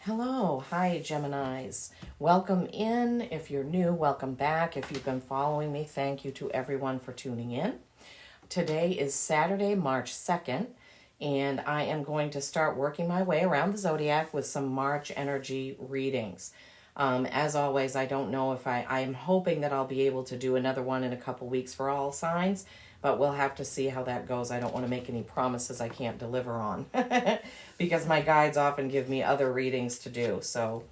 Hello, hi Geminis. Welcome in. If you're new, welcome back. If you've been following me, thank you to everyone for tuning in. Today is Saturday, March 2nd, and I am going to start working my way around the zodiac with some March energy readings. As always, I don't know if I'm hoping that I'll be able to do another one in a couple weeks for all signs, but we'll have to see how that goes. I don't want to make any promises I can't deliver on because my guides often give me other readings to do. So,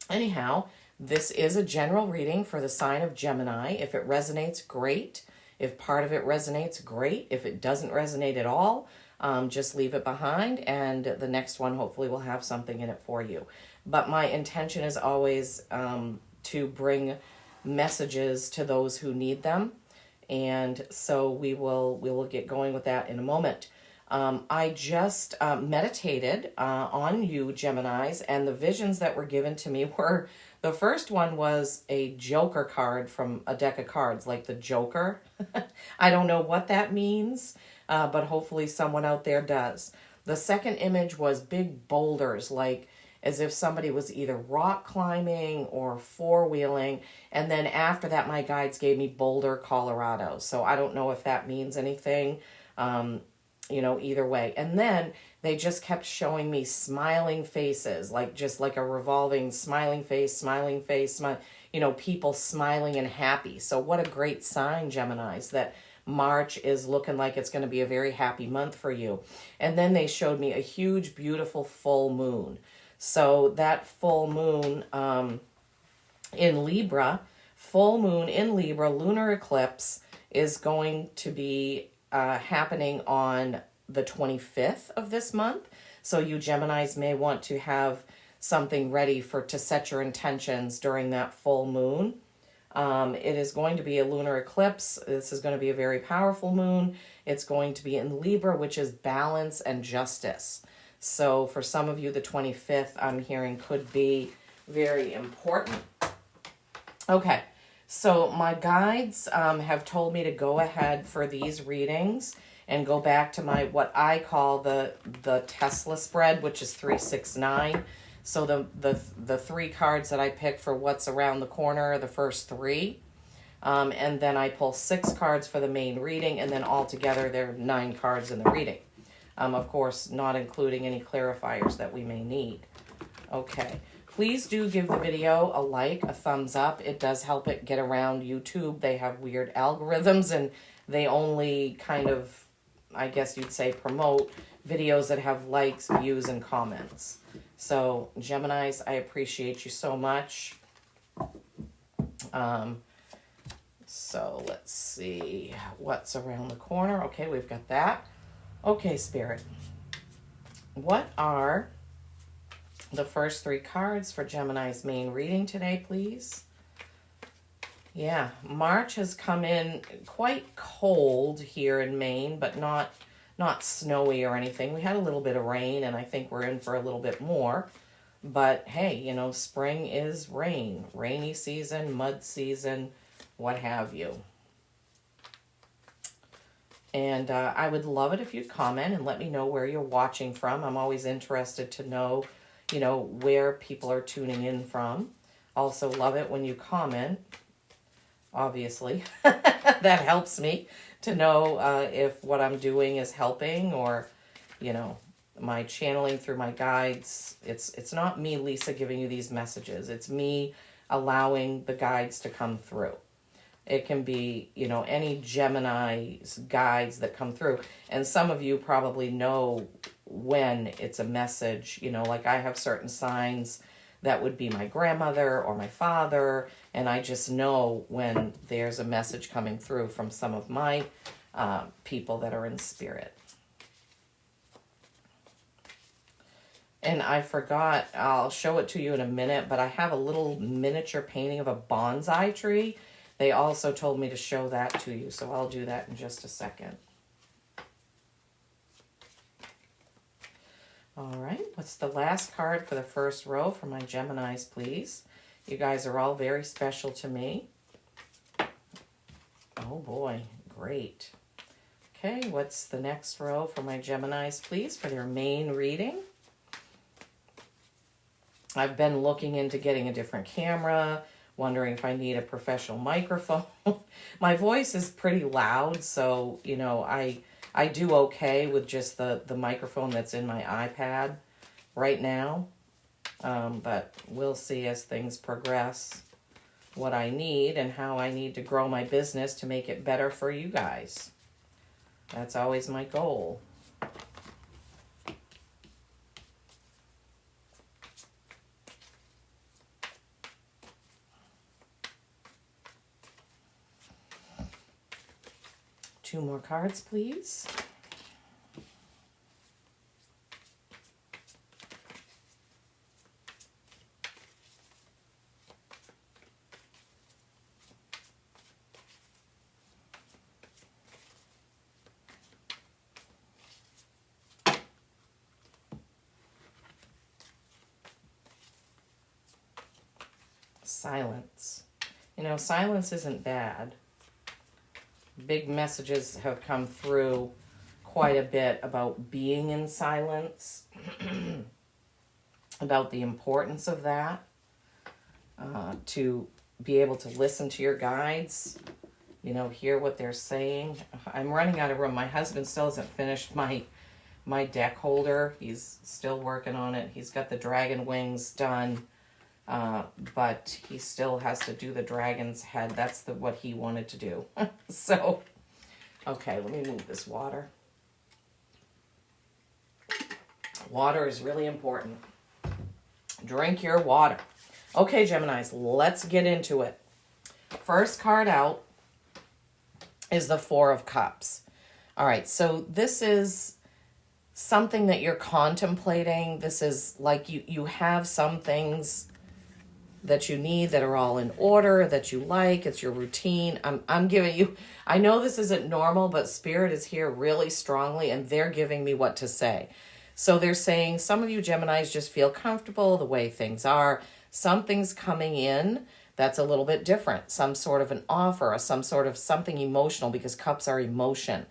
anyhow, this is a general reading for the sign of Gemini. If it resonates, great. If part of it resonates, great. If it doesn't resonate at all, just leave it behind, and the next one hopefully will have something in it for you. But my intention is always to bring messages to those who need them. And so we will get going with that in a moment. I just meditated on you, Geminis, and the visions that were given to me were, the first one was a Joker card from a deck of cards, like the Joker. I don't know what that means, but hopefully someone out there does. The second image was big boulders, like as if somebody was either rock climbing or four-wheeling. And then after that, my guides gave me Boulder, Colorado. So I don't know if that means anything, either way. And then they just kept showing me smiling faces, like just like a revolving smiling face, people smiling and happy. So what a great sign, Geminis, that March is looking like it's going to be a very happy month for you. And then they showed me a huge, beautiful full moon. So that full moon in Libra, lunar eclipse is going to be happening on the 25th of this month. So you Geminis may want to have something ready to set your intentions during that full moon. It is going to be a lunar eclipse. This is going to be a very powerful moon. It's going to be in Libra, which is balance and justice. So for some of you, the 25th, I'm hearing, could be very important. Okay, so my guides have told me to go ahead for these readings and go back to my, what I call the Tesla spread, which is 369. So the three cards that I pick for what's around the corner are the first three. And then I pull 6 cards for the main reading, and then altogether there are 9 cards in the reading. Of course, not including any clarifiers that we may need. Okay, please do give the video a like, a thumbs up. It does help it get around YouTube. They have weird algorithms, and they only kind of, I guess you'd say, promote videos that have likes, views, and comments. So, Geminis, I appreciate you so much. So let's see what's around the corner. Okay, we've got that. Okay, Spirit, what are the first 3 cards for Gemini's main reading today, please? Yeah, March has come in quite cold here in Maine, but not snowy or anything. We had a little bit of rain, and I think we're in for a little bit more. But hey, spring is rainy season, mud season, what have you. And I would love it if you'd comment and let me know where you're watching from. I'm always interested to know, where people are tuning in from. Also love it when you comment, obviously. That helps me to know if what I'm doing is helping, or, my channeling through my guides. It's not me, Lisa, giving you these messages. It's me allowing the guides to come through. It can be, any Gemini's guides that come through. And some of you probably know when it's a message, like I have certain signs that would be my grandmother or my father, and I just know when there's a message coming through from some of my people that are in spirit. And I forgot, I'll show it to you in a minute, but I have a little miniature painting of a bonsai tree. They also told me to show that to you, so I'll do that in just a second. All right, what's the last card for the first row for my Geminis, please? You guys are all very special to me. Oh boy, great. Okay, what's the next row for my Geminis, please, for their main reading? I've been looking into getting a different camera, wondering if I need a professional microphone. My voice is pretty loud, so, you know, I do okay with just the microphone that's in my iPad right now. But we'll see as things progress what I need and how I need to grow my business to make it better for you guys. That's always my goal. Two more cards, please. Silence. You know, silence isn't bad. Big messages have come through quite a bit about being in silence, about the importance of that, to be able to listen to your guides, you know, hear what they're saying. I'm running out of room. My husband still hasn't finished my deck holder. He's still working on it. He's got the dragon wings done. But he still has to do the dragon's head. That's what he wanted to do. So, okay, let me move this water. Water is really important. Drink your water. Okay, Geminis, let's get into it. First card out is the Four of Cups. All right, so this is something that you're contemplating. This is like you have some things that you need that are all in order, that you like. It's your routine. I'm giving you, I know this isn't normal, but Spirit is here really strongly and they're giving me what to say. So they're saying some of you Geminis just feel comfortable the way things are. Something's coming in that's a little bit different. Some sort of an offer or some sort of something emotional, because cups are emotion.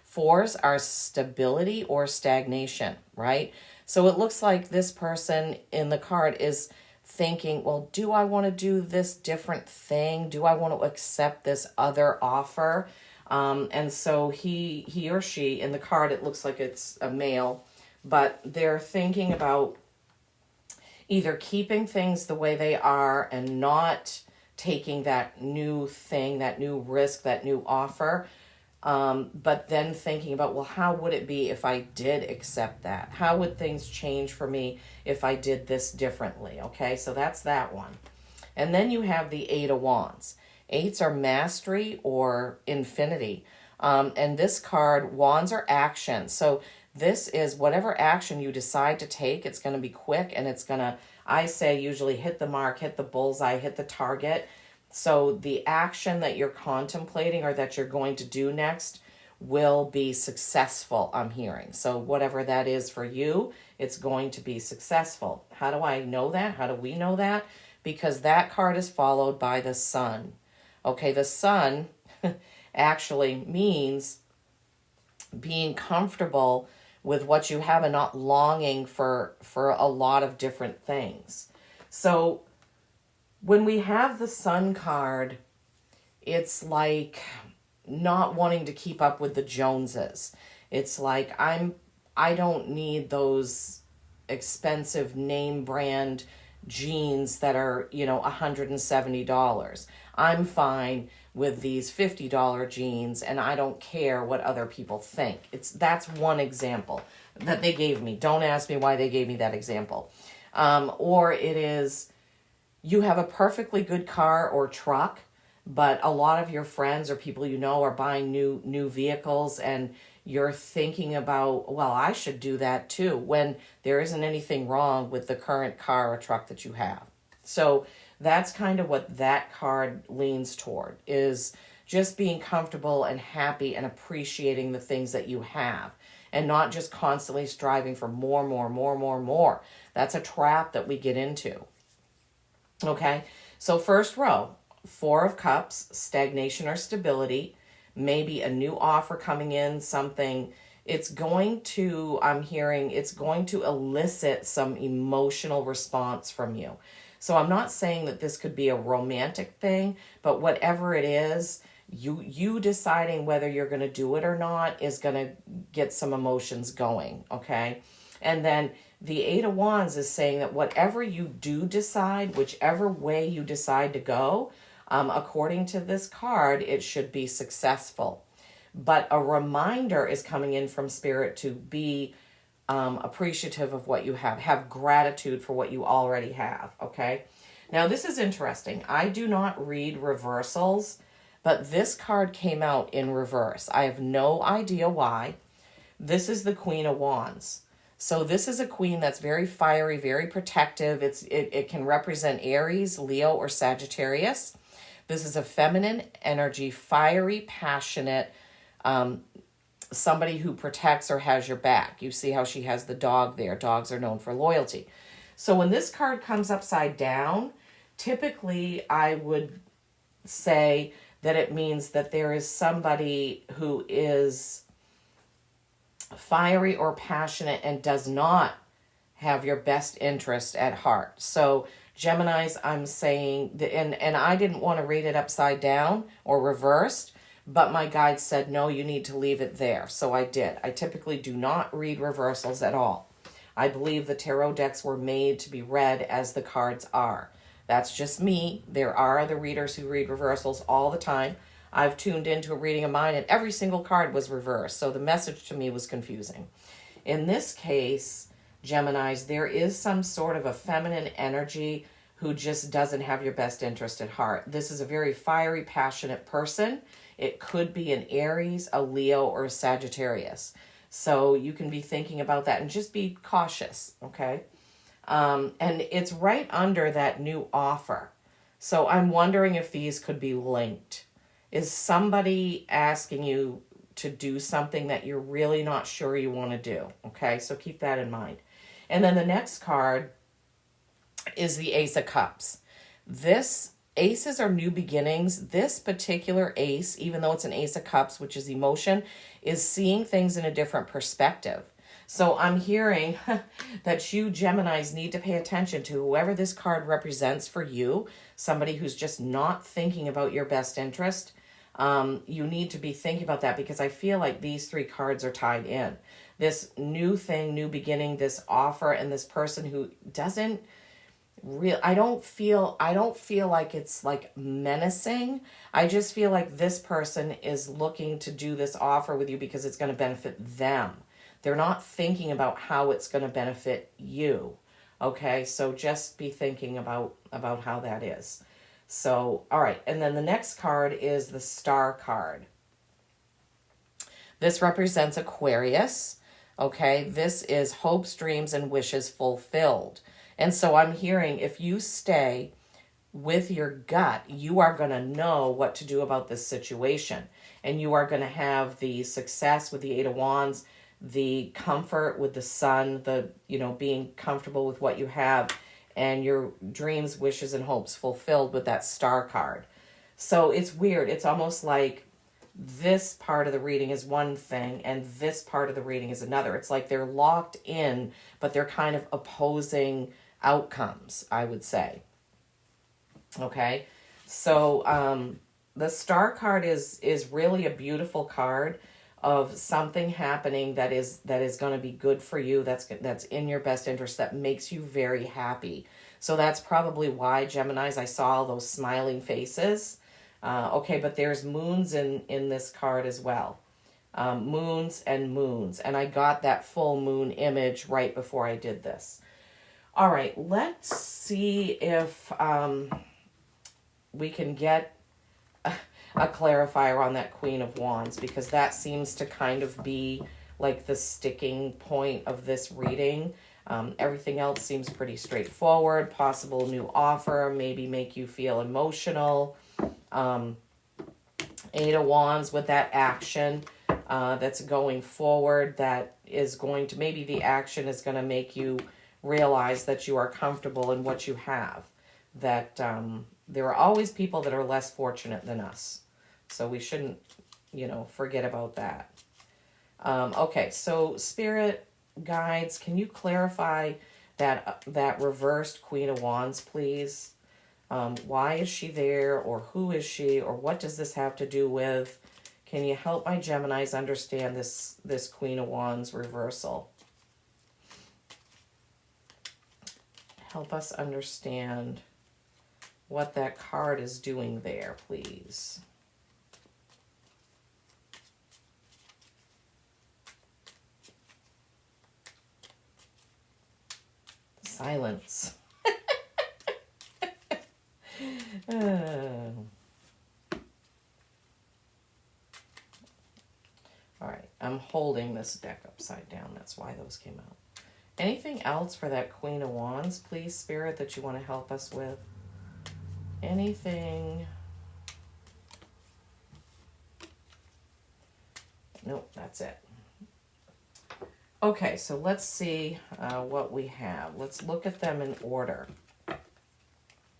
Fours are stability or stagnation, right? So it looks like this person in the card is thinking, well, do I want to do this different thing? Do I want to accept this other offer? And so he or she, in the card, it looks like it's a male, but they're thinking about either keeping things the way they are and not taking that new thing, that new risk, that new offer, but then thinking about, well, how would it be if I did accept that? How would things change for me if I did this differently? Okay, so that's that one. And then you have the Eight of Wands. Eights are mastery or infinity. And this card, wands are action. So this is whatever action you decide to take, it's going to be quick and it's going to, I say, usually hit the mark, hit the bullseye, hit the target. So the action that you're contemplating or that you're going to do next will be successful, I'm hearing. So whatever that is for you, it's going to be successful. How do I know that? How do we know that? Because that card is followed by the Sun. Okay, the Sun actually means being comfortable with what you have and not longing for a lot of different things. So when we have the Sun card, it's like not wanting to keep up with the Joneses. It's like I don't need those expensive name brand jeans that are, you know, $170. I'm fine with these $50 jeans and I don't care what other people think. That's one example that they gave me. Don't ask me why they gave me that example. Or it is, you have a perfectly good car or truck, but a lot of your friends or people you know are buying new vehicles and you're thinking about, well, I should do that too, when there isn't anything wrong with the current car or truck that you have. So that's kind of what that card leans toward, is just being comfortable and happy and appreciating the things that you have and not just constantly striving for more. That's a trap that we get into. Okay, so first row, Four of Cups, stagnation or stability, maybe a new offer coming in, something it's going to, I'm hearing, it's going to elicit some emotional response from you. So I'm not saying that this could be a romantic thing, but whatever it is, you deciding whether you're going to do it or not is going to get some emotions going, okay? And then the Eight of Wands is saying that whatever you do decide, whichever way you decide to go, according to this card, it should be successful. But a reminder is coming in from Spirit to be appreciative of what you have gratitude for what you already have, okay? Now, this is interesting. I do not read reversals, but this card came out in reverse. I have no idea why. This is the Queen of Wands. So this is a queen that's very fiery, very protective. It can represent Aries, Leo, or Sagittarius. This is a feminine energy, fiery, passionate, somebody who protects or has your back. You see how she has the dog there. Dogs are known for loyalty. So when this card comes upside down, typically I would say that it means that there is somebody who is fiery or passionate and does not have your best interest at heart. So Geminis, I'm saying, and I didn't want to read it upside down or reversed, but my guide said, no, you need to leave it there. So I did. I typically do not read reversals at all. I believe the tarot decks were made to be read as the cards are. That's just me. There are other readers who read reversals all the time. I've tuned into a reading of mine and every single card was reversed. So the message to me was confusing. In this case, Geminis, there is some sort of a feminine energy who just doesn't have your best interest at heart. This is a very fiery, passionate person. It could be an Aries, a Leo, or a Sagittarius. So you can be thinking about that and just be cautious, okay? And it's right under that new offer. So I'm wondering if these could be linked. Is somebody asking you to do something that you're really not sure you want to do, okay? So keep that in mind. And then the next card is the Ace of Cups. Aces are new beginnings. This particular ace, even though it's an Ace of Cups, which is emotion, is seeing things in a different perspective. So I'm hearing that you Geminis need to pay attention to whoever this card represents for you, somebody who's just not thinking about your best interest. You need to be thinking about that because I feel like these three cards are tied in. This new thing, new beginning, this offer, and this person who doesn't I don't feel like it's like menacing. I just feel like this person is looking to do this offer with you because it's going to benefit them. They're not thinking about how it's going to benefit you. Okay, so just be thinking about how that is. So, all right, and then the next card is the Star card. This represents Aquarius. Okay, this is hopes, dreams, and wishes fulfilled. And so I'm hearing if you stay with your gut, you are going to know what to do about this situation. And you are going to have the success with the Eight of Wands, the comfort with the Sun, being comfortable with what you have, and your dreams, wishes, and hopes fulfilled with that Star card. So it's weird. It's almost like this part of the reading is one thing and this part of the reading is another. It's like they're locked in, but they're kind of opposing outcomes, I would say. Okay, so the Star card is really a beautiful card of something happening that is going to be good for you, that's in your best interest, that makes you very happy. So that's probably why, Geminis, I saw all those smiling faces. Okay, but there's moons in this card as well. Moons, and I got that full moon image right before I did this. All right, let's see if we can get a clarifier on that Queen of Wands, because that seems to kind of be like the sticking point of this reading. Everything else seems pretty straightforward. Possible new offer, maybe make you feel emotional. Eight of Wands with that action that's going forward, that is going to, maybe the action is going to make you realize that you are comfortable in what you have, that there are always people that are less fortunate than us. So we shouldn't, forget about that. Okay, so Spirit guides, can you clarify that reversed Queen of Wands, please? Why is she there, or who is she, or what does this have to do with? Can you help my Geminis understand this Queen of Wands reversal? Help us understand what that card is doing there, please. Silence. All right, I'm holding this deck upside down. That's why those came out. Anything else for that Queen of Wands, please, Spirit, that you want to help us with? Anything? Nope, that's it. Okay, so let's see what we have. Let's look at them in order.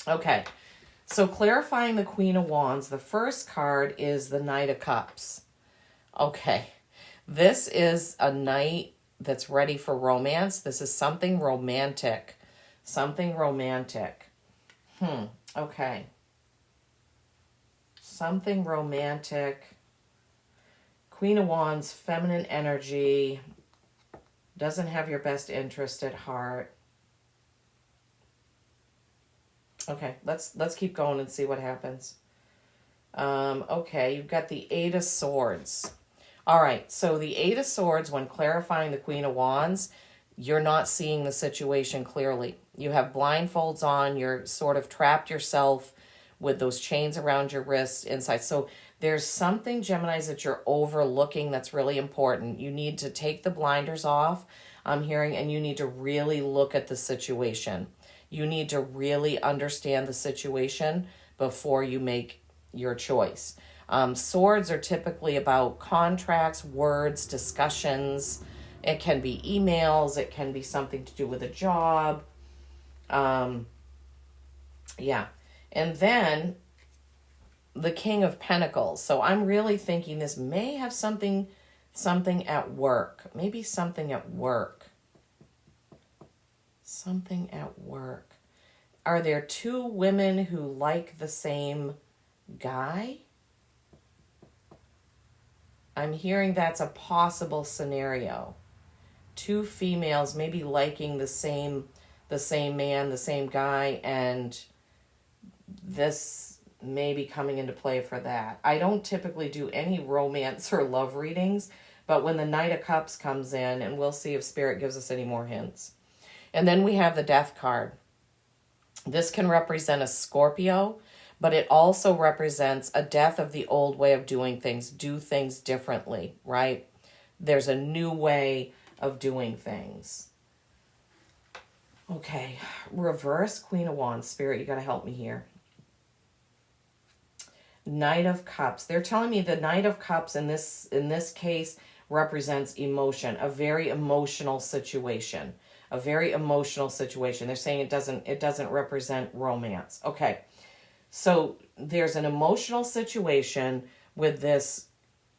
Okay, so clarifying the Queen of Wands, the first card is the Knight of Cups. Okay, this is a knight that's ready for romance. This is something romantic. Something romantic. Okay. Something romantic. Queen of Wands, feminine energy. Doesn't have your best interest at heart. Okay, let's keep going and see what happens. Okay, you've got the Eight of Swords. All right, so the Eight of Swords, when clarifying the Queen of Wands, you're not seeing the situation clearly. You have blindfolds on. You're sort of trapped yourself with those chains around your wrists inside. So there's something, Geminis, that you're overlooking that's really important. You need to take the blinders off, I'm hearing, and you need to really look at the situation. You need to really understand the situation before you make your choice. Swords are typically about contracts, words, discussions. It can be emails. It can be something to do with a job. Yeah. And then the King of Pentacles. So I'm really thinking this may have something at work. Maybe something at work. Something at work. Are there two women who like the same guy? I'm hearing that's a possible scenario. Two females maybe liking the same man, the same guy, and this may be coming into play for that. I don't typically do any romance or love readings, but when the Knight of Cups comes in, and we'll see if Spirit gives us any more hints. And then we have the Death card. This can represent a Scorpio, but it also represents a death of the old way of doing things. Do things differently, right? There's a new way of doing things. Okay, reverse Queen of Wands. Spirit, you got to help me here. Knight of Cups. They're telling me the Knight of Cups in this case represents emotion, a very emotional situation. A very emotional situation. They're saying it doesn't represent romance. Okay. So there's an emotional situation with this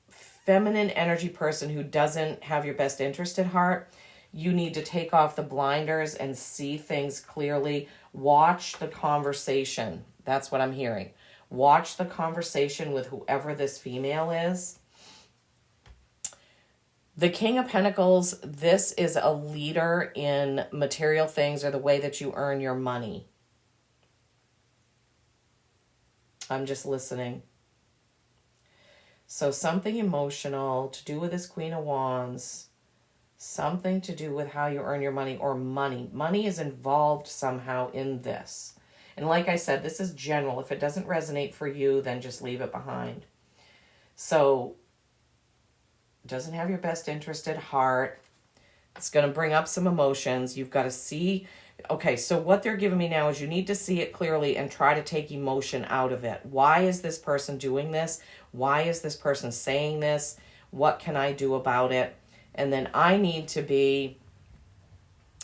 feminine energy person who doesn't have your best interest at heart. You need to take off the blinders and see things clearly. Watch the conversation. That's what I'm hearing. Watch the conversation with whoever this female is. The King of Pentacles, this is a leader in material things or the way that you earn your money. I'm just listening. So something emotional to do with this Queen of Wands. Something to do with how you earn your money or money. Money is involved somehow in this. And like I said, this is general. If it doesn't resonate for you, then just leave it behind. So, doesn't have your best interest at heart. It's going to bring up some emotions. You've got to see. Okay, so what they're giving me now is you need to see it clearly and try to take emotion out of it. Why is this person doing this? Why is this person saying this? What can I do about it? And then I need to be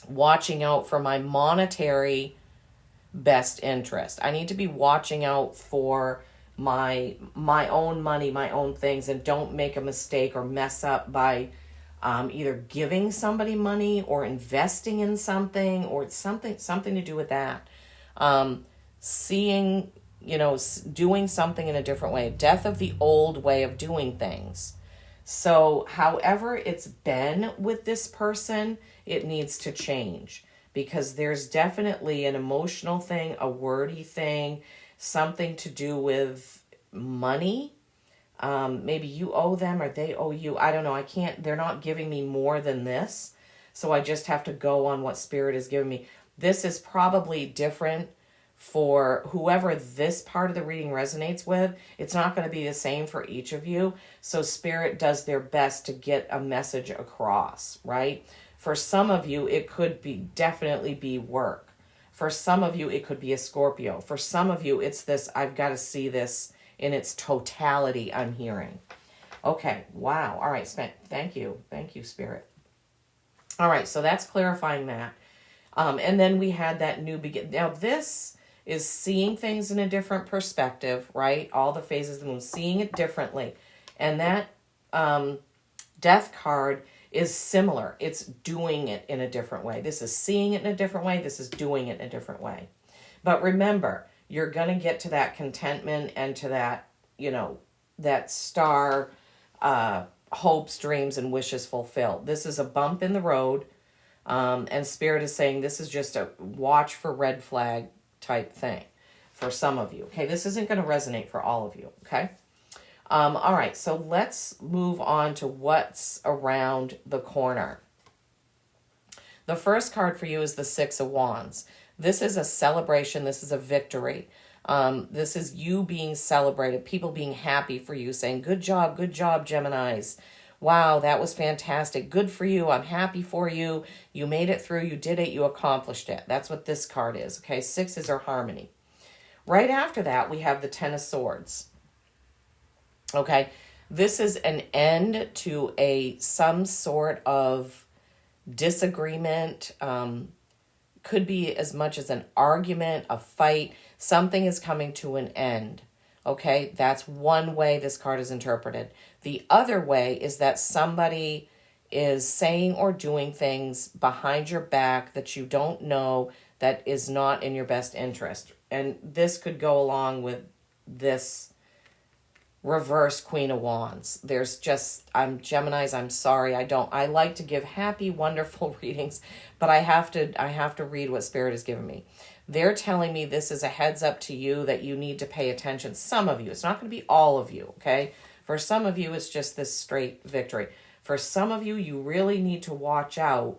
watching out for my monetary best interest. I need to be watching out for my own money, my own things, and don't make a mistake or mess up by either giving somebody money or investing in something, or something to do with that. Seeing, doing something in a different way. Death of the old way of doing things. So however it's been with this person, it needs to change, because there's definitely an emotional thing, a wordy thing, something to do with money. Maybe you owe them or they owe you. I don't know. They're not giving me more than this. So I just have to go on what Spirit is giving me. This is probably different for whoever this part of the reading resonates with. It's not going to be the same for each of you. So Spirit does their best to get a message across, right? For some of you, it could definitely be work. For some of you, it could be a Scorpio. For some of you, it's this, I've got to see this in its totality, I'm hearing. Okay, wow. All right, thank you. Thank you, Spirit. All right, so that's clarifying that. And then we had that new begin. Now, this is seeing things in a different perspective, right? All the phases of the moon, seeing it differently. And that death card is similar. It's doing it in a different way. This is seeing it in a different way. This is doing it in a different way. But remember, you're going to get to that contentment and to that, that star, hopes, dreams, and wishes fulfilled. This is a bump in the road. And Spirit is saying this is just a watch for red flag type thing for some of you. Okay, this isn't going to resonate for all of you. Okay. All right, so let's move on to what's around the corner. The first card for you is the Six of Wands. This is a celebration. This is a victory. This is you being celebrated, people being happy for you, saying, good job, Geminis. Wow, that was fantastic. Good for you. I'm happy for you. You made it through. You did it. You accomplished it. That's what this card is. Okay, sixes are harmony. Right after that, we have the Ten of Swords. Okay, this is an end to some sort of disagreement. Could be as much as an argument, a fight. Something is coming to an end. Okay, that's one way this card is interpreted. The other way is that somebody is saying or doing things behind your back that you don't know, that is not in your best interest. And this could go along with this reverse Queen of Wands. There's just, Geminis, I'm sorry, I like to give happy, wonderful readings, but I have to read what Spirit has given me. They're telling me this is a heads up to you that you need to pay attention. Some of you, it's not going to be all of you, okay? For some of you, it's just this straight victory. For some of you, you really need to watch out.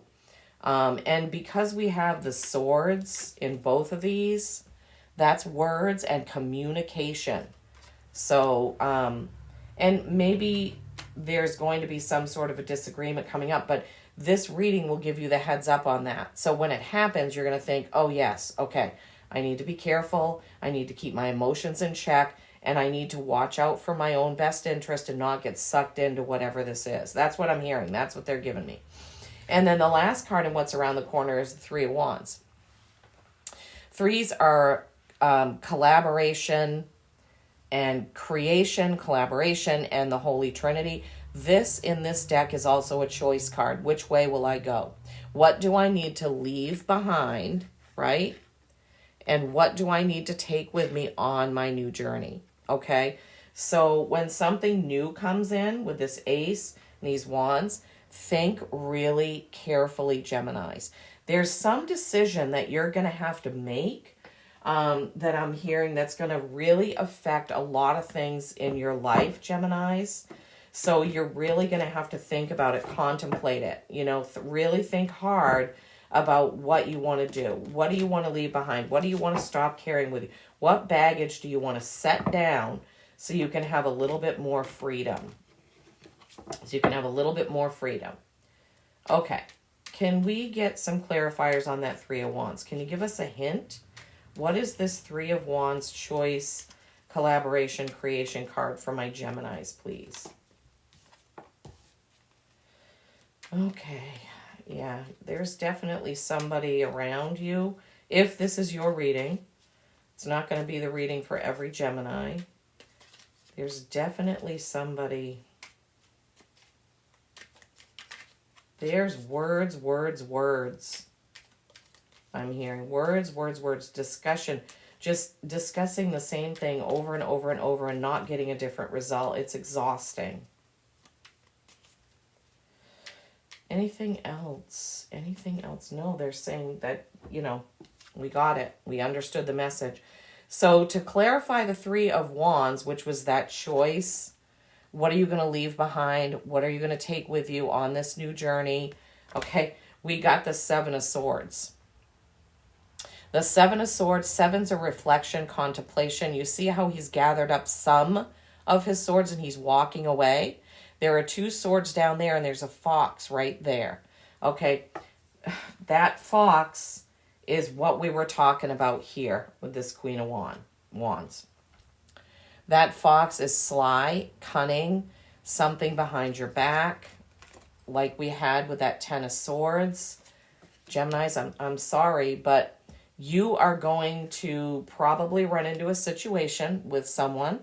And because we have the swords in both of these, that's words and communication. So, and maybe there's going to be some sort of a disagreement coming up, but this reading will give you the heads up on that. So when it happens, you're going to think, oh yes, okay, I need to be careful. I need to keep my emotions in check, and I need to watch out for my own best interest and not get sucked into whatever this is. That's what I'm hearing. That's what they're giving me. And then the last card in what's around the corner is the Three of Wands. Threes are collaboration and creation, collaboration, and the Holy Trinity. This in this deck is also a choice card. Which way will I go? What do I need to leave behind, right? And what do I need to take with me on my new journey? Okay, so when something new comes in with this ace and these wands, think really carefully, Geminis. There's some decision that you're going to have to make that I'm hearing that's going to really affect a lot of things in your life, Geminis. So you're really going to have to think about it, contemplate it, really think hard about what you want to do. What do you want to leave behind? What do you want to stop carrying with you? What baggage do you want to set down so you can have a little bit more freedom? Okay. Can we get some clarifiers on that Three of Wands? Can you give us a hint? What is this Three of Wands choice, collaboration, creation card for my Geminis, please? Okay. Yeah, there's definitely somebody around you. If this is your reading, it's not going to be the reading for every Gemini. There's definitely somebody There's words, words, words. I'm hearing words, words, words, discussion. Just discussing the same thing over and over and over and not getting a different result. It's exhausting. Anything else? Anything else? No, they're saying that, you know, we got it. We understood the message. So to clarify the Three of Wands, which was that choice, what are you going to leave behind? What are you going to take with you on this new journey? Okay, we got the Seven of Swords. The Seven of Swords, seven's a reflection, contemplation. You see how he's gathered up some of his swords and he's walking away? There are two swords down there and there's a fox right there. Okay, that fox is what we were talking about here with this Queen of Wands. That fox is sly, cunning, something behind your back, like we had with that Ten of Swords. Geminis, I'm sorry, but you are going to probably run into a situation with someone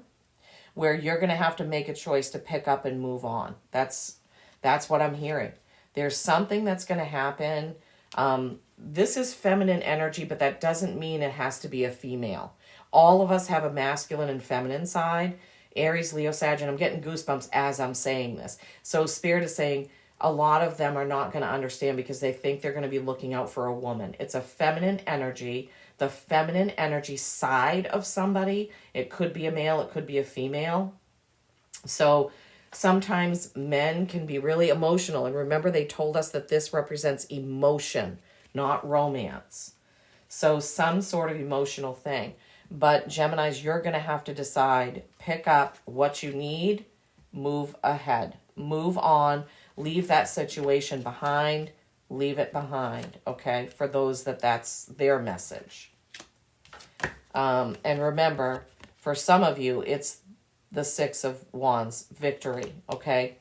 where you're going to have to make a choice to pick up and move on. That's what I'm hearing. There's something that's going to happen. This is feminine energy, but that doesn't mean it has to be a female. All of us have a masculine and feminine side. Aries, Leo, Sag, and I'm getting goosebumps as I'm saying this. So Spirit is saying a lot of them are not going to understand because they think they're going to be looking out for a woman. It's a feminine energy, the feminine energy side of somebody. It could be a male, it could be a female. So sometimes men can be really emotional. And remember, they told us that this represents emotion, not romance. So some sort of emotional thing. But Geminis, you're going to have to decide, pick up what you need, move ahead, move on, leave that situation behind, leave it behind, okay? For those that's their message. And remember, for some of you, it's the Six of Wands, victory, okay?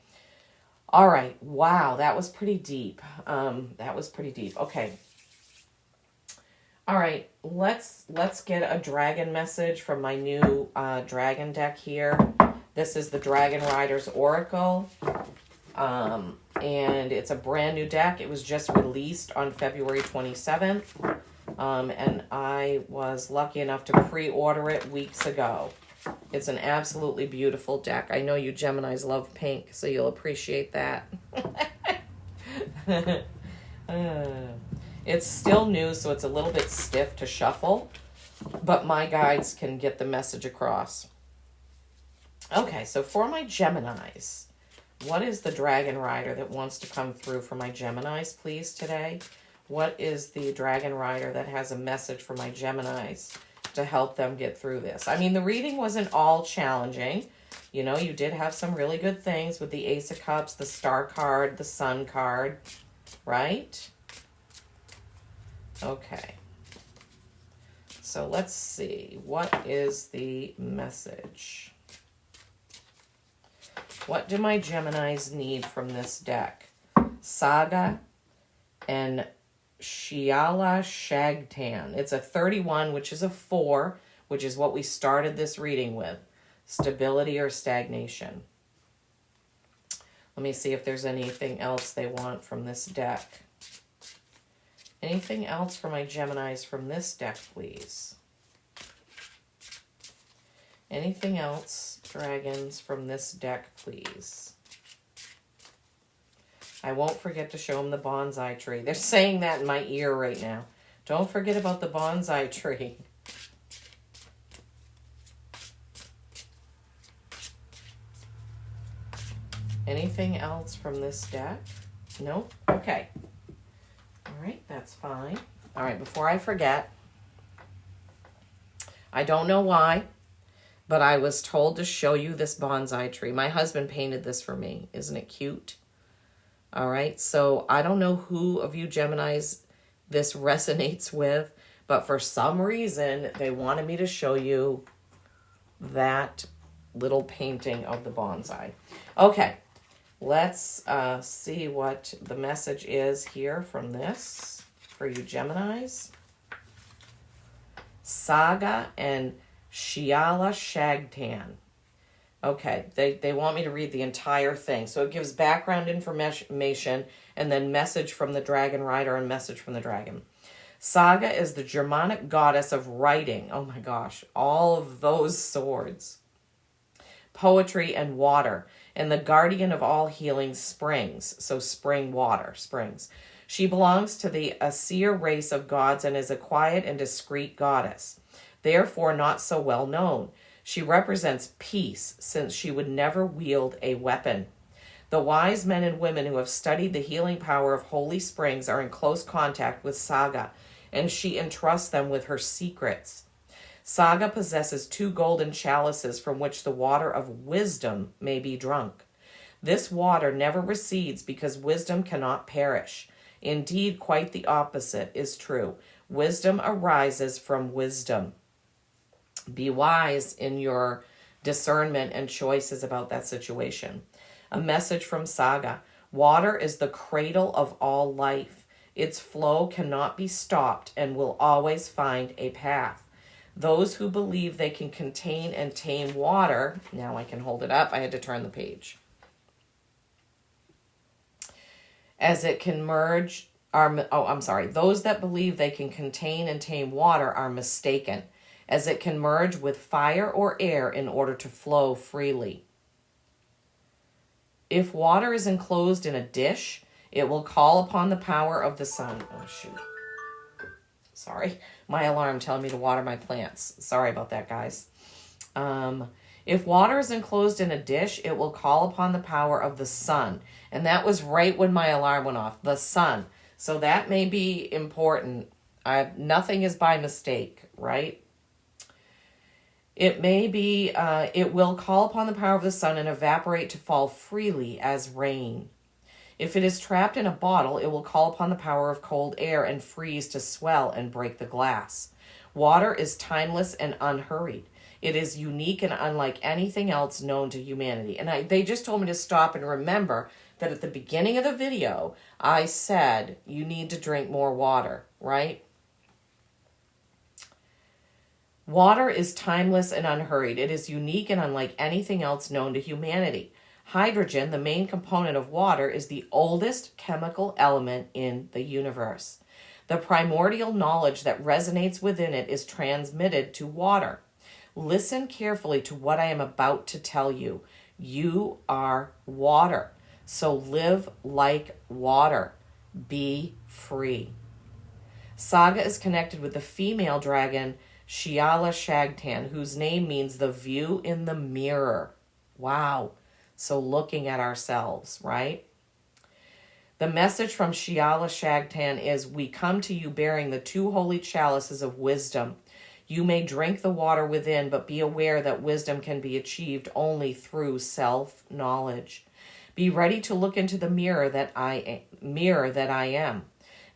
All right, wow, that was pretty deep. Okay. All right, let's get a dragon message from my new dragon deck here. This is the Dragon Riders Oracle. And it's a brand new deck. It was just released on February 27th. And I was lucky enough to pre-order it weeks ago. It's an absolutely beautiful deck. I know you Geminis love pink, so you'll appreciate that. It's still new, so it's a little bit stiff to shuffle, but my guides can get the message across. Okay, so for my Geminis, what is the Dragon Rider that wants to come through for my Geminis, please, today? What is the Dragon Rider that has a message for my Geminis to help them get through this? I mean, the reading wasn't all challenging. You know, you did have some really good things with the Ace of Cups, the Star card, the Sun card, right? Okay. So let's see. What is the message? What do my Geminis need from this deck? Saga and Shiala Shagtan. It's a 31, which is a 4, which is what we started this reading with. Stability or stagnation. Let me see if there's anything else they want from this deck. Anything else for my Geminis from this deck, please? Anything else, dragons, from this deck, please? I won't forget to show them the bonsai tree. They're saying that in my ear right now. Don't forget about the bonsai tree. Anything else from this deck? Nope. Okay. All right, that's fine. All right, before I forget, I don't know why, but I was told to show you this bonsai tree. My husband painted this for me. Isn't it cute? All right, so I don't know who of you Geminis this resonates with, but for some reason, they wanted me to show you that little painting of the bonsai. Okay, let's see what the message is here from this for you Geminis. Saga and Shiala Shagtan. Okay, they want me to read the entire thing. So it gives background information and then message from the dragon rider and message from the dragon. Saga is the Germanic goddess of writing. Oh my gosh, all of those swords. Poetry and water, and the guardian of all healing springs. So spring water, springs. She belongs to the Asir race of gods and is a quiet and discreet goddess, therefore not so well known. She represents peace, since she would never wield a weapon. The wise men and women who have studied the healing power of holy springs are in close contact with Saga, and she entrusts them with her secrets. Saga possesses 2 golden chalices from which the water of wisdom may be drunk. This water never recedes because wisdom cannot perish. Indeed, quite the opposite is true. Wisdom arises from wisdom. Be wise in your discernment and choices about that situation. A message from Saga. Water is the cradle of all life. Its flow cannot be stopped and will always find a path. Those who believe they can contain and tame water, now I can hold it up, I had to turn the page. As it can merge, those that believe they can contain and tame water are mistaken, as it can merge with fire or air in order to flow freely. If water is enclosed in a dish, it will call upon the power of the sun. Oh, shoot. Sorry, my alarm telling me to water my plants. Sorry about that, guys. If water is enclosed in a dish, it will call upon the power of the sun. And that was right when my alarm went off, the sun. So that may be important. Nothing is by mistake, right? It may be, it will call upon the power of the sun and evaporate to fall freely as rain. If it is trapped in a bottle, it will call upon the power of cold air and freeze to swell and break the glass. Water is timeless and unhurried. It is unique and unlike anything else known to humanity. And they just told me to stop and remember that at the beginning of the video, I said you need to drink more water, right? Water is timeless and unhurried. It is unique and unlike anything else known to humanity. Hydrogen, the main component of water, is the oldest chemical element in the universe. The primordial knowledge that resonates within it is transmitted to water. Listen carefully to what I am about to tell you. You are water, so live like water. Be free. Saga is connected with the female dragon, Shiala Shagtan, whose name means the view in the mirror. Wow. So looking at ourselves, right? The message from Shiala Shagtan is, we come to you bearing the 2 holy chalices of wisdom. You may drink the water within, but be aware that wisdom can be achieved only through self-knowledge. Be ready to look into the mirror that I am.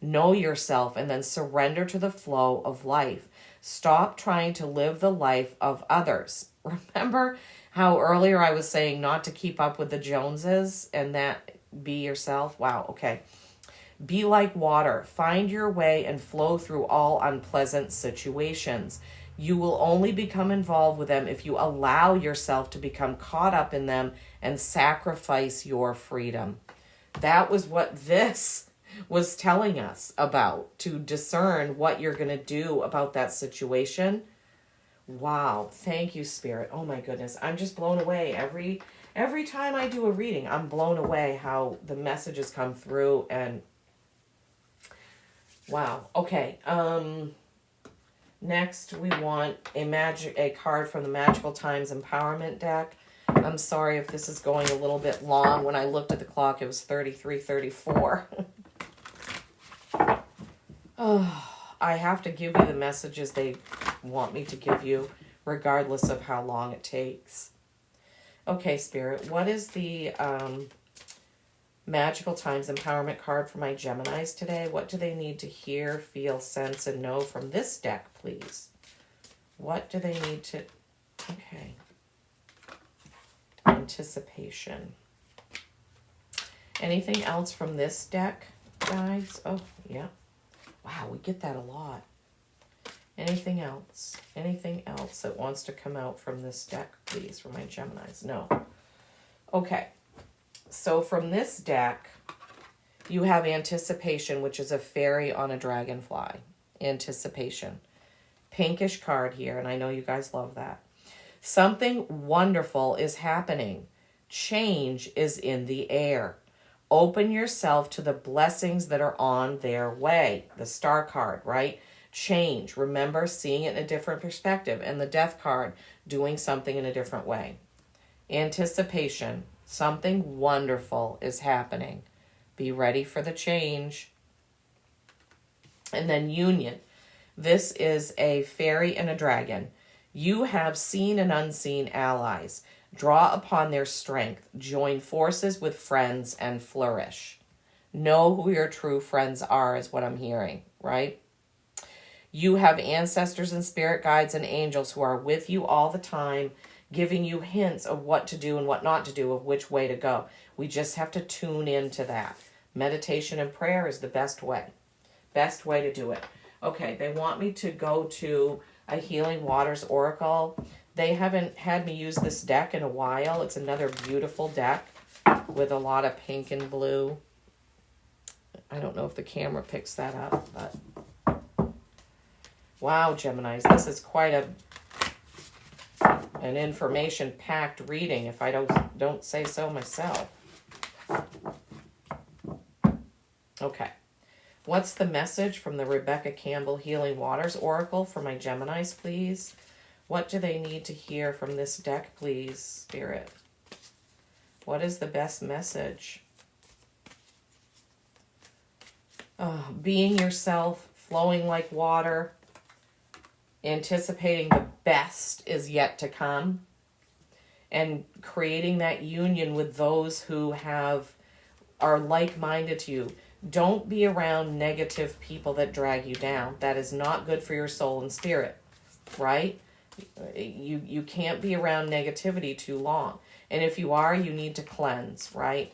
Know yourself and then surrender to the flow of life. Stop trying to live the life of others. Remember how earlier I was saying not to keep up with the Joneses and that be yourself? Wow, okay. Be like water. Find your way and flow through all unpleasant situations. You will only become involved with them if you allow yourself to become caught up in them and sacrifice your freedom. That was what this was telling us about, to discern what you're going to do about that situation. Wow. Thank you, Spirit. Oh my goodness. I'm just blown away. Every time I do a reading, I'm blown away how the messages come through, and wow. Okay. Next we want a card from the Magical Times Empowerment deck. I'm sorry if this is going a little bit long. When I looked at the clock, it was 33:34. Oh, I have to give you the messages they want me to give you, regardless of how long it takes. Okay, Spirit, what is the Magical Times Empowerment card for my Geminis today? What do they need to hear, feel, sense, and know from this deck, please? What do they need to... Okay. Anticipation. Anything else from this deck, guys? Oh, yeah. Wow, we get that a lot. Anything else? Anything else that wants to come out from this deck, please, for my Geminis? No. Okay. So from this deck, you have Anticipation, which is a fairy on a dragonfly. Anticipation. Pinkish card here, and I know you guys love that. Something wonderful is happening. Change is in the air. Open yourself to the blessings that are on their way. The Star card, right? Change. Remember, seeing it in a different perspective. And the Death card, doing something in a different way. Anticipation. Something wonderful is happening. Be ready for the change. And then Union. This is a fairy and a dragon. You have seen and unseen allies. Draw upon their strength. Join forces with friends and flourish. Know who your true friends are is what I'm hearing, right? You have ancestors and spirit guides and angels who are with you all the time, giving you hints of what to do and what not to do, of which way to go. We just have to tune into that. Meditation and prayer is the best way. Best way to do it. Okay, they want me to go to a Healing Waters Oracle. They haven't had me use this deck in a while. It's another beautiful deck with a lot of pink and blue. I don't know if the camera picks that up, but wow, Geminis, this is quite an information-packed reading, if I don't say so myself. Okay. What's the message from the Rebecca Campbell Healing Waters Oracle for my Geminis, please? What do they need to hear from this deck, please, Spirit? What is the best message? Being yourself, flowing like water, anticipating the best is yet to come, and creating that union with those who are like-minded to you. Don't be around negative people that drag you down. That is not good for your soul and spirit, right? You can't be around negativity too long. And if you are, you need to cleanse, right?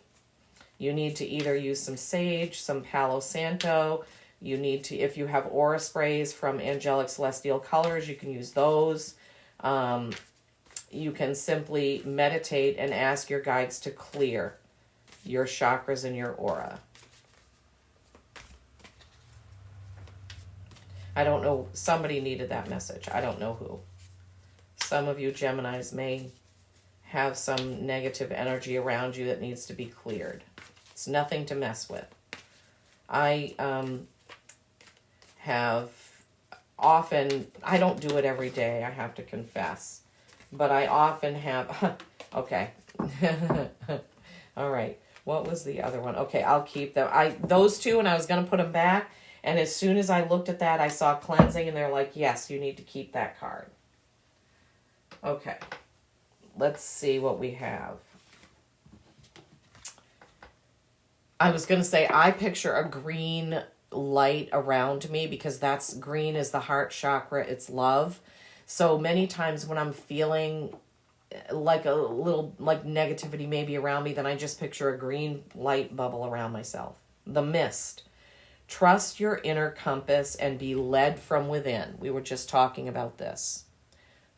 You need to either use some sage, some Palo Santo. You need to, if you have aura sprays from Angelic Celestial Colors, you can use those. You can simply meditate and ask your guides to clear your chakras and your aura. I don't know. Somebody needed that message. I don't know who. Some of you Geminis may have some negative energy around you that needs to be cleared. It's nothing to mess with. I have often, I don't do it every day, I have to confess. But I often have, okay. All right. What was the other one? Okay, I'll keep them. Those two, and I was going to put them back. And as soon as I looked at that, I saw cleansing, and they're like, yes, you need to keep that card. Okay. Let's see what we have. I was going to say, I picture a green light around me because green is the heart chakra. It's love. So many times when I'm feeling like a little like negativity maybe around me, then I just picture a green light bubble around myself. The mist. Trust your inner compass and be led from within. We were just talking about this.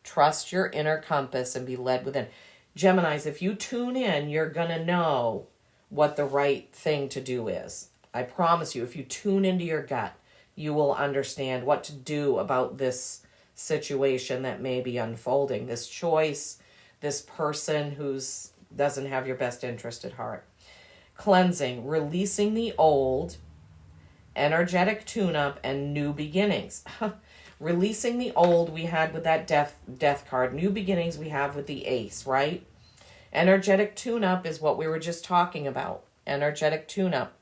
Trust your inner compass and be led within. Geminis, if you tune in, you're going to know what the right thing to do is. I promise you, if you tune into your gut, you will understand what to do about this situation that may be unfolding, this choice, this person who's doesn't have your best interest at heart. Cleansing, releasing the old, energetic tune-up, and new beginnings. Releasing the old we had with that death card. New beginnings we have with the ace, right? Energetic tune-up is what we were just talking about. Energetic tune-up.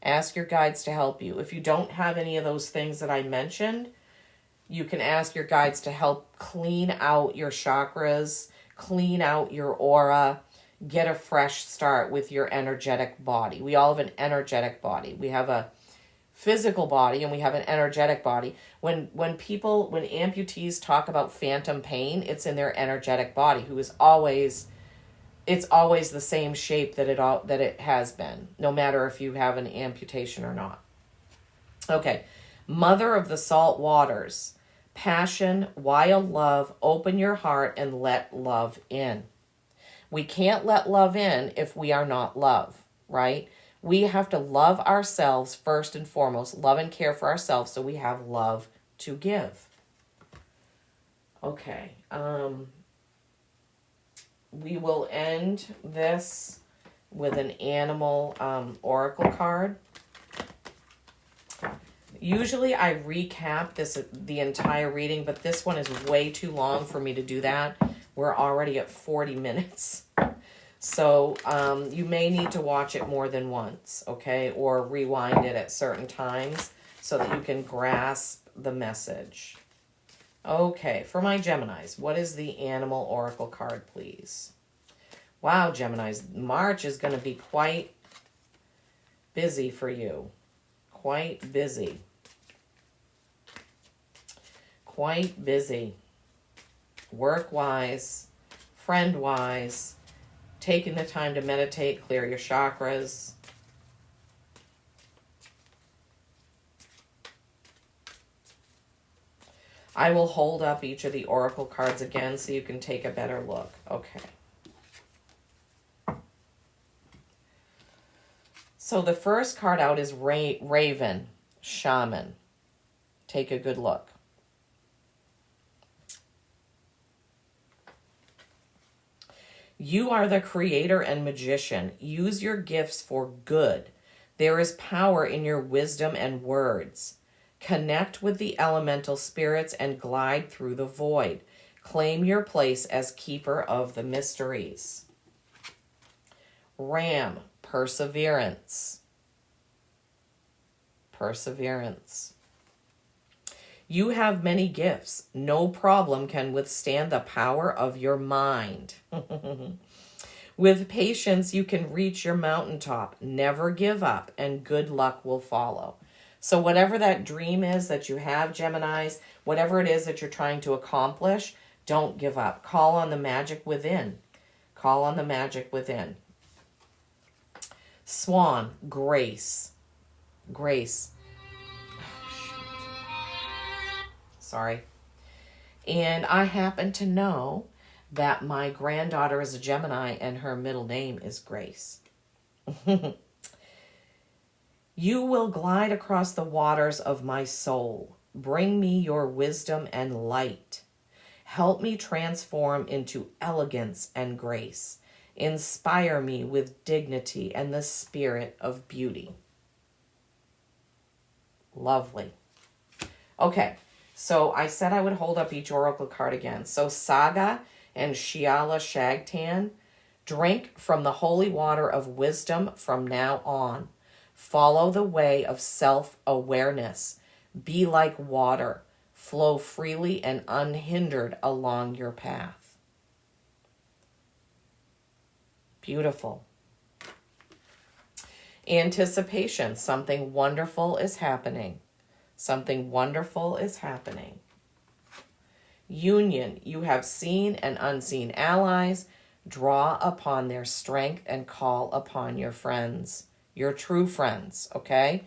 Ask your guides to help you. If you don't have any of those things that I mentioned, you can ask your guides to help clean out your chakras, clean out your aura, get a fresh start with your energetic body. We all have an energetic body. We have a physical body and we have an energetic body. When amputees talk about phantom pain, it's in their energetic body, who is always, it's always the same shape that it has been, no matter if you have an amputation or not. Okay, Mother of the salt waters, passion, wild love, open your heart and let love in. We can't let love in if we are not love, right? We have to love ourselves first and foremost, love and care for ourselves so we have love to give. Okay, we will end this with an animal oracle card. Usually I recap the entire reading, but this one is way too long for me to do that. We're already at 40 minutes. So you may need to watch it more than once, okay? Or rewind it at certain times so that you can grasp the message. Okay, for my Geminis, what is the animal oracle card, please? Wow, Geminis, March is going to be quite busy for you. Quite busy. Quite busy. Work-wise, friend-wise, taking the time to meditate, clear your chakras. I will hold up each of the oracle cards again so you can take a better look. Okay. So the first card out is Raven, Shaman. Take a good look. You are the creator and magician. Use your gifts for good. There is power in your wisdom and words. Connect with the elemental spirits and glide through the void. Claim your place as keeper of the mysteries. Ram, perseverance. Perseverance. You have many gifts. No problem can withstand the power of your mind. With patience, you can reach your mountaintop. Never give up, and good luck will follow. So whatever that dream is that you have, Geminis, whatever it is that you're trying to accomplish, don't give up. Call on the magic within. Call on the magic within. Swan, grace. Grace. Sorry. And I happen to know that my granddaughter is a Gemini and her middle name is Grace. You will glide across the waters of my soul. Bring me your wisdom and light. Help me transform into elegance and grace. Inspire me with dignity and the spirit of beauty. Lovely. Okay. So I said I would hold up each oracle card again. So Saga and Shiala Shagtan, drink from the holy water of wisdom from now on. Follow the way of self-awareness. Be like water. Flow freely and unhindered along your path. Beautiful. Anticipation. Something wonderful is happening. Something wonderful is happening. Union. You have seen and unseen allies. Draw upon their strength and call upon your friends. Your true friends, okay?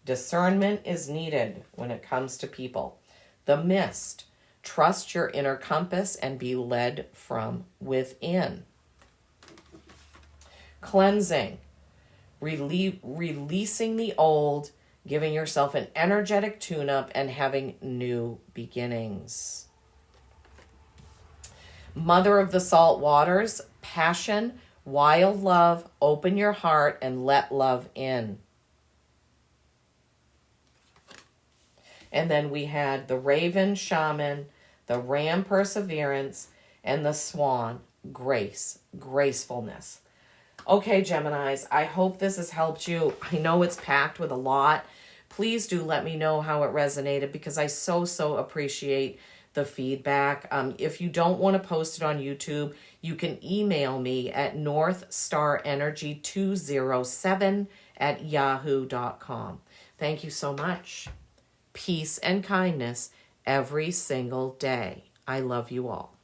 Discernment is needed when it comes to people. The Mist. Trust your inner compass and be led from within. Cleansing. Releasing the old, giving yourself an energetic tune-up and having new beginnings. Mother of the salt waters, passion, wild love, open your heart and let love in. And then we had the Raven, Shaman, the Ram, perseverance, and the Swan, grace, gracefulness. Okay, Geminis, I hope this has helped you. I know it's packed with a lot. Please do let me know how it resonated because I so appreciate the feedback. If you don't want to post it on YouTube, you can email me at northstarenergy207@yahoo.com. Thank you so much. Peace and kindness every single day. I love you all.